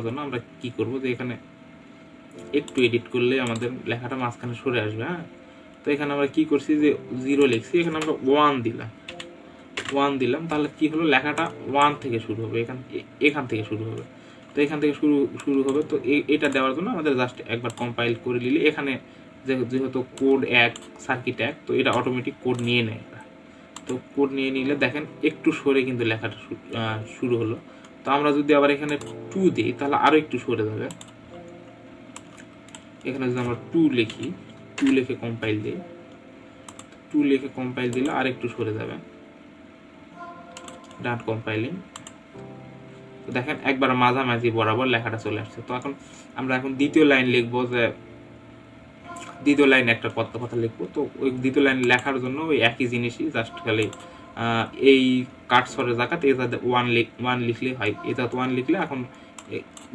জন্য আমরা কি করব, যে এখানে একটু এডিট করলে আমাদের লেখাটা মাঝখানে সরে আসবে। হ্যাঁ, তো এখানে আমরা কি করছি, যে 0 লিখছি, এখানে আমরা 1 দিলাম, তাহলে কি হলো, লেখাটা 1 থেকে শুরু হবে, এখান থেকে শুরু হবে। তো এখান থেকে শুরু হবে। তো এটা দেওয়ার জন্য আমাদের জাস্ট একবার কম্পাইল করে নিলে, এখানে যেহেতু কোড 1 সার্কিট 1, তো এটা অটোমেটিক কোড নিয়ে নেয়। তো কোড নিয়ে নিলে দেখেন একটু সরে কিন্তু লেখাটা শুরু হলো। তো আমরা যদি আবার এখানে 2 দিই, তাহলে আরো একটু সরে যাবে। এখানে যদি আমরা 2 লিখি, 2 লিখে কম্পাইল দিই, 2 লিখে কম্পাইল দিলে আর একটু সরে যাবে। ডান কম্পাইলিং। তো দেখেন একবার মাঝামাঝি বরাবর লেখাটা চলে আসছে। তো আমরা দ্বিতীয় লাইন লিখবো, যে দ্বিতীয় লাইন একটা কথা লিখবো। তো ওই দ্বিতীয় লাইন লেখার জন্য ওই একই জিনিসই, জাস্ট খালি এই কাটসরের জায়গাতে এটাতে 1 লিখলে হয়। এটাতে 1 লিখলে এখন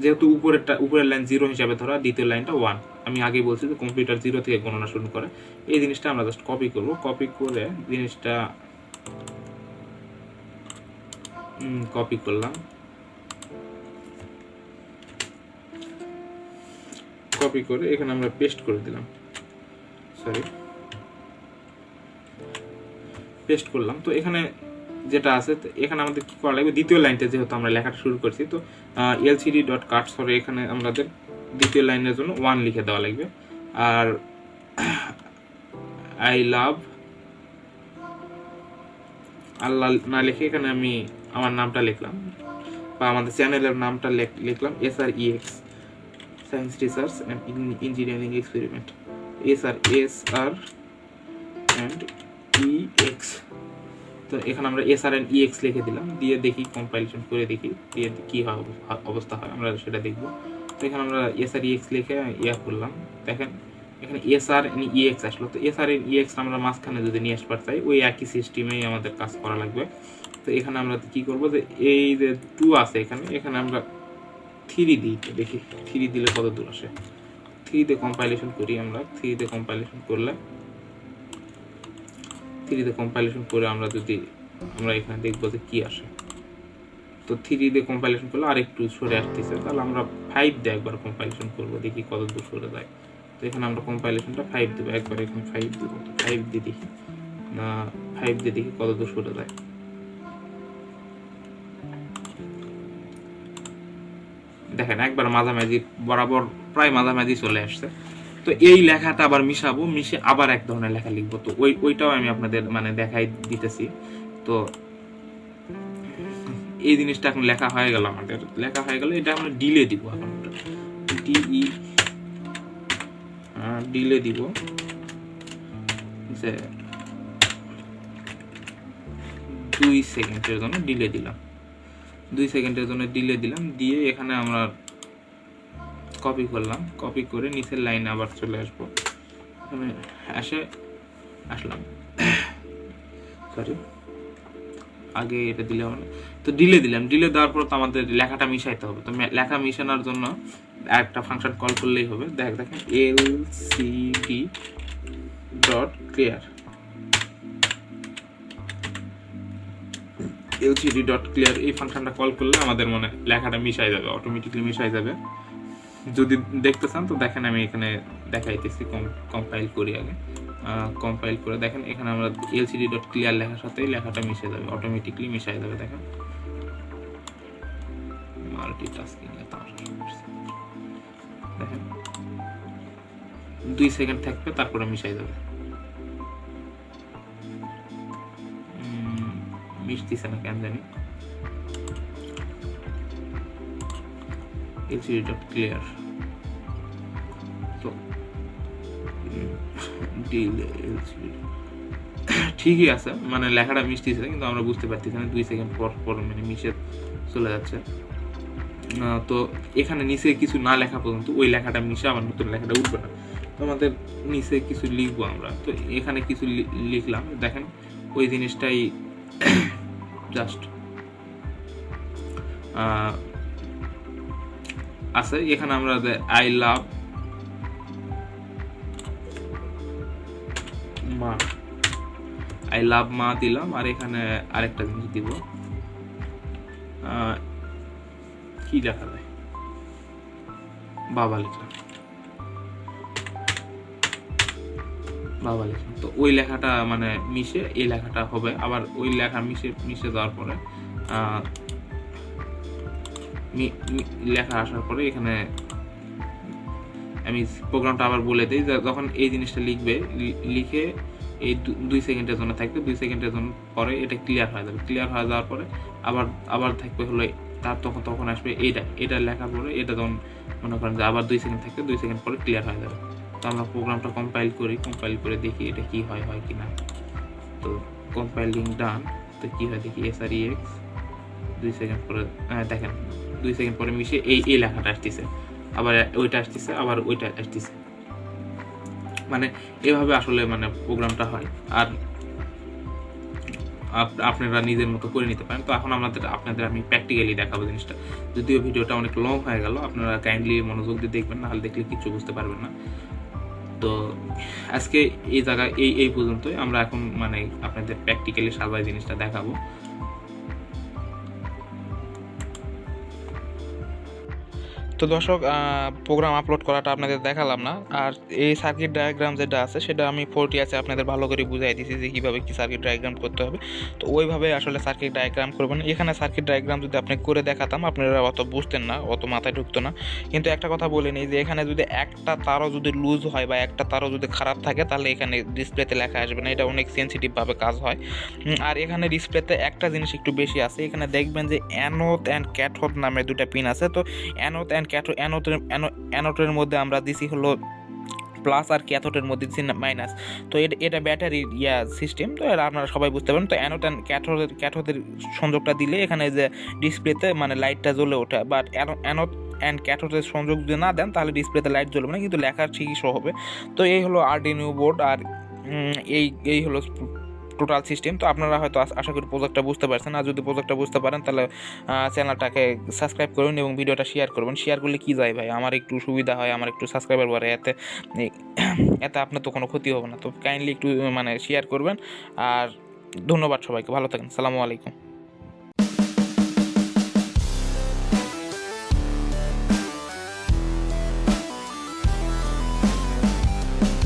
যেহেতু উপরের লাইন 0 হিসাবে ধরা, দ্বিতীয় লাইনটা 1। আমি আগেই বলছি যে কম্পিউটার 0 থেকে গণনা শুরু করে। এই জিনিসটা আমরা জাস্ট কপি করব, কপি করে জিনিসটা কপি করলাম, কপি করে এখানে আমরা পেস্ট করে দিলাম, পেস্ট করলাম। তো এখানে যেটা আছে, এখানে আমাদের কি করা লাগবে, দ্বিতীয় লাইনটা যেহেতু আমরা লেখাটা শুরু করছি, তো lcd.cursor এখানে আমাদের দ্বিতীয় লাইনের জন্য 1 লিখে দেওয়া লাগবে। আর আই লাভ আল্লাহ না লিখে এখানে আমি আমার নামটা লিখলাম, বা আমাদের চ্যানেলের নামটা লিখলাম SREX, science research and engineering experiment, SR and EX। তো এখানে আমরা SR and EX লিখে দিলাম, দিয়ে দেখি কম্পাইলেশন করে দেখি দিয়ে কি অবস্থা হয়, আমরা সেটা দেখব। তো এখানে আমরা SREX লিখে করলাম, দেখেন এখানে SR and EX আসলো। তো SR and EX আমরা মাঝখানে যদি নিয়ে আসতে চাই, ওই একই সিস্টেমেই আমাদের কাজ করা লাগবে। তো এখানে আমরা কি করব, যে এই যে 2 আছে এখানে আমরা 3 দিই, দেখি 3 দিলে কত দূর আসে। 3 তে কম্পাইলেশন করি আমরা, 3 তে কম্পাইলেশন করলে, 3 তে কম্পাইলেশন করে আমরা এখানে দেখবো যে কি আসে। তো 3 দিয়ে কম্পাইলেশন করলে আর একটু সরে আসতেছে, তাহলে আমরা 5 দিয়ে একবার কম্পাইলেশন করব, দেখি কত দূর সরে যায়। তো এখানে আমরা কম্পাইলেশনটা 5 দেব, একবার এখানে 5 দেব। তো 5 দিয়ে দেখি না, 5 দিয়ে দেখি কত দূর সরে যায়। দেখেন একবার মাঝামাঝি বরাবর, প্রায় মাঝামাঝি চলে আসছে। তো এই লেখাটা আবার মিশাবো, মিশে আবার এক ধরনের লেখা লিখবো। তো ওইটাও আমি আপনাদের দেখাই দিতেছি। তো এই জিনিসটা এখন লেখা হয়ে গেল, আমাদের লেখা হয়ে গেল। এটা আমরা ডিলে দিব, এখন ডিলে দিব, যে 2 সেকেন্ডের জন্য ডিলে দিলাম, 2 সেকেন্ডের জন্য ডিলে দিলাম। দিয়ে এখানে আমরা কপি করলাম, কপি করে নিচের লাইনে আবার চলে আসবো, এখানে আসলাম, সরি আগে এটা দিলে হবে না। তো ডিলে দিলাম, ডিলে দেওয়ার পর তো আমাদের লেখাটা মিশাইতে হবে। তো লেখা মিশানোর জন্য একটা ফাংশন কল করলেই হবে। দেখেন lcd.clear, lcd.clear এই ফাংশনটা কল করলে আমাদের লেখাটা মিশাই যাবে, অটোমেটিক্যালি মিশাই যাবে। যদি দেখতে চান তো দেখেন, আমি এখানে দেখাইতেছি, কম্পাইল করি আগে। কম্পাইল করে দেখেন এখানে আমরা lcd.clear লেখার সাথে লেখাটা মিশে যাবে, অটোমেটিক্যালি মিশাই যাবে। দেখেন মাল্টিটাস্কিং, দেখেন 2 সেকেন্ড থাকবে, তারপরে মিশাই যাবে। মিশতেছে না কেন জানি। lcd.clear, তো ঠিকই আছে, লেখাটা মিশতেছে, কিন্তু আমরা বুঝতে পারতেছি না, 2 সেকেন্ড পর মিশে চলে যাচ্ছে। তো এখানে নিচে কিছু না লেখা পর্যন্ত ওই লেখাটা মিশে আমার নতুন লেখাটা উঠবে না। তো আমাদের নিচে কিছু লিখবো আমরা। তো এখানে কিছু লিখলাম, দেখেন ওই জিনিসটাই জাস্ট আছে। এখানে আমরা আই লাভ মা দিলাম, আর এখানে আরেকটা জিনিস দিব, কি লেখা যায়, বাবা লিখলাম, তো ওই লেখাটা মানে মিশে এই লেখাটা হবে। আবার ওই লেখা মিশে যাওয়ার পরে লেখা আসার পরে এখানে আমি প্রোগ্রামটা আবার বলে দিই, যখন এই জিনিসটা লিখে এই 2 সেকেন্ডের জন্য থাকবে, 2 সেকেন্ডের জন্য পরে এটা ক্লিয়ার হয়ে যাবে। ক্লিয়ার হয়ে যাওয়ার পরে আবার থাকবে হলো তার তখন আসবে এটা লেখার পরে এটা যখন মনে করেন যে আবার 2 সেকেন্ড থাকবে, 2 সেকেন্ড পরে ক্লিয়ার হয়ে যাবে। তো আমরা প্রোগ্রামটা কম্পাইল করে দেখি এটা কি হয় কি না। তো কম্পাইলিং ডান, তো কি হয় দেখি SREX 2 সেকেন্ড পরে দেখেন 2 সেকেন্ড পরে মিশে এই লেখাটা আসতেছে, আবার ওইটা আসতেছে, আবার ওইটা আসতেছে। মানে এভাবে আসলে মানে প্রোগ্রামটা হয়। আর আপনারা নিজের মতো করে নিতে পারেন। তো এখন আপনাদের আমি প্র্যাকটিক্যালি দেখাবো জিনিসটা। যদিও ভিডিওটা অনেক লং হয়ে গেল, আপনারা কাইন্ডলি মনোযোগ দিয়ে দেখবেন, নাহলে দেখলে কিছু বুঝতে পারবেন না। তো আজকে এই জায়গায় এই পর্যন্তই। আমরা এখন মানে আপনাদের প্র্যাকটিক্যালি সাজায় জিনিসটা দেখাবো। তো দর্শক, প্রোগ্রাম আপলোড করাটা আপনাদের দেখালাম না। আর এই সার্কিট ডায়াগ্রাম যেটা আছে সেটা আমি 40 আছে আপনাদের ভালো করে বুঝাই দিয়েছি যে কীভাবে কী সার্কিট ডায়াগ্রাম করতে হবে। তো ওইভাবে আসলে সার্কিট ডায়াগ্রাম করবেন। এখানে সার্কিট ডায়াগ্রাম যদি আপনি করে দেখাতাম আপনারা অত বুঝতেন না, অত মাথায় ঢুকতো না। কিন্তু একটা কথা বলে নিই যে এখানে যদি একটা তারও যদি লুজ হয় বা একটা তারও যদি খারাপ থাকে, তাহলে এখানে ডিসপ্লেতে লেখা আসবে না। এটা অনেক সেন্সিটিভভাবে কাজ হয়। আর এখানে ডিসপ্লেতে একটা জিনিস একটু বেশি আছে, এখানে দেখবেন যে অ্যানোড অ্যান্ড ক্যাথোড নামে 2টা পিন আছে। তো অ্যানোড অ্যান্ড অ্যানোডের মধ্যে আমরা দিছি হলো প্লাস, আর ক্যাথোডের মধ্যে দিচ্ছি মাইনাস। তো এটা ব্যাটারি সিস্টেম, তো এটা আপনারা সবাই বুঝতে পারেন। তো অ্যানোড অ্যান্ড ক্যাথোডের সংযোগটা দিলে এখানে যে ডিসপ্লেতে মানে লাইটটা জ্বলে ওঠে। বাট অ্যানোড অ্যান্ড ক্যাথোডের সংযোগ যদি না দেন তাহলে ডিসপ্লেতে লাইট জ্বলবে না, কিন্তু লেখার ঠিকই শো হবে। তো এই হলো আরডুইনো বোর্ড, আর এই হলো টোটাল সিস্টেম। তো আপনারা হয়তো আশা করি প্রজেক্টটা বুঝতে পারছেন। আর যদি প্রজেক্টটা বুঝতে পারেন তাহলে চ্যানেলটাকে সাবস্ক্রাইব করুন এবং ভিডিওটা শেয়ার করবেন। শেয়ার করলে কী যায় ভাই, আমার একটু সুবিধা হয়, আমার একটু সাবস্ক্রাইবার বাড়ে, এতে আপনার তো কোনো ক্ষতি হবে না। তো কাইন্ডলি একটু মানে শেয়ার করবেন। আর ধন্যবাদ সবাইকে, ভালো থাকেন, সালামু আলাইকুম।